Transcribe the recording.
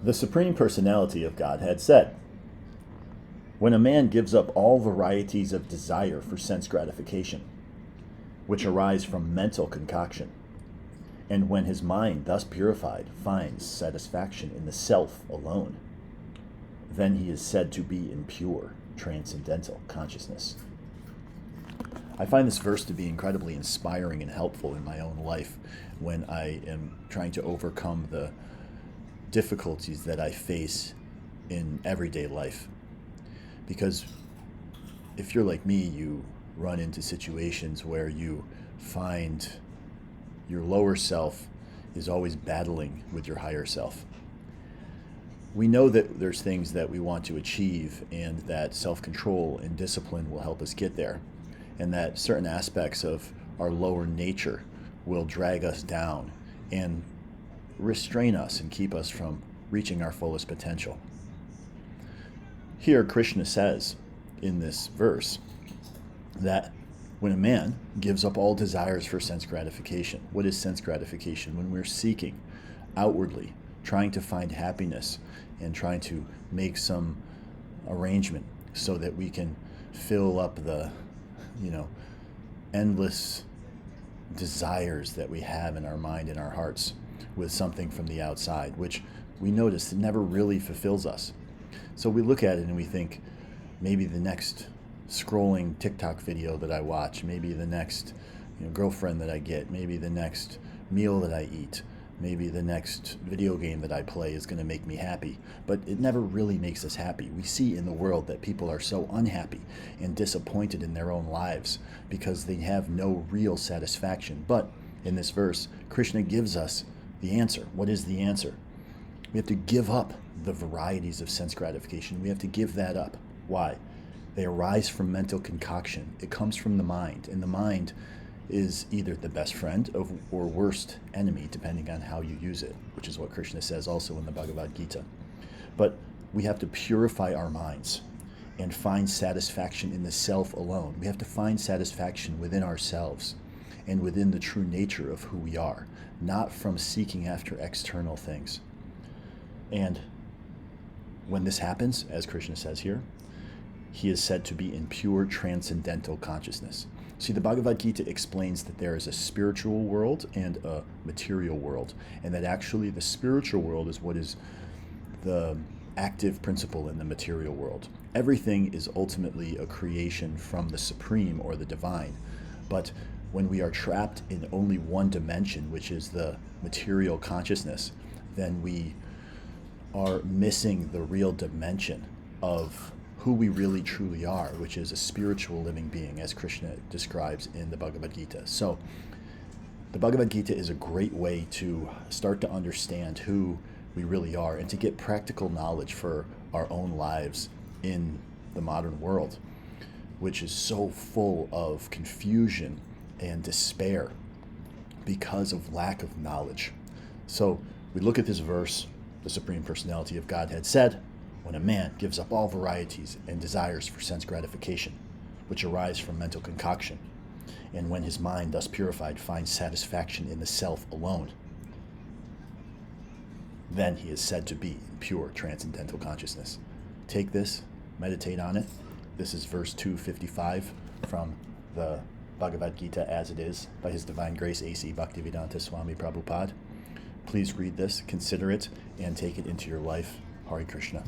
The Supreme Personality of Godhead said, "When a man gives up all varieties of desire for sense gratification, which arise from mental concoction, and when his mind, thus purified, finds satisfaction in the self alone, then he is said to be in pure, transcendental consciousness." I find this verse to be incredibly inspiring and helpful in my own life when I am trying to overcome the difficulties that I face in everyday life. Because if you're like me, you run into situations where you find your lower self is always battling with your higher self. We know that there's things that we want to achieve and that self-control and discipline will help us get there, and that certain aspects of our lower nature will drag us down and restrain us and keep us from reaching our fullest potential. Here, Krishna says in this verse that when a man gives up all desires for sense gratification, what is sense gratification? When we're seeking outwardly, trying to find happiness and trying to make some arrangement so that we can fill up the, endless desires that we have in our mind and our hearts with something from the outside, which we notice never really fulfills us. So we look at it and we think, maybe the next scrolling TikTok video that I watch, maybe the next girlfriend that I get, maybe the next meal that I eat, maybe the next video game that I play is going to make me happy. But it never really makes us happy. We see in the world that people are so unhappy and disappointed in their own lives because they have no real satisfaction. But in this verse, Krishna gives us the answer. What is the answer? We have to give up the varieties of sense gratification. We have to give that up. Why? They arise from mental concoction. It comes from the mind, and the mind is either the best friend or worst enemy, depending on how you use it, which is what Krishna says also in the Bhagavad Gita. But we have to purify our minds and find satisfaction in the self alone. We have to find satisfaction within ourselves and within the true nature of who we are, not from seeking after external things. And when this happens, as Krishna says here, he is said to be in pure transcendental consciousness. See, the Bhagavad Gita explains that there is a spiritual world and a material world, and that actually the spiritual world is what is the active principle in the material world. Everything is ultimately a creation from the Supreme or the Divine. But when we are trapped in only one dimension, which is the material consciousness, then we are missing the real dimension of who we really truly are, which is a spiritual living being, as Krishna describes in the Bhagavad Gita. So the Bhagavad Gita is a great way to start to understand who we really are and to get practical knowledge for our own lives in the modern world, which is so full of confusion and despair because of lack of knowledge. So we look at this verse. The Supreme Personality of Godhead said, "When a man gives up all varieties and desires for sense gratification, which arise from mental concoction, and when his mind, thus purified, finds satisfaction in the self alone, then he is said to be in pure transcendental consciousness." Take this, meditate on it. This is verse 255 from the Bhagavad Gita as it is, by His Divine Grace A.C. Bhaktivedanta Swami Prabhupada. Please read this, consider it, and take it into your life. Hare Krishna.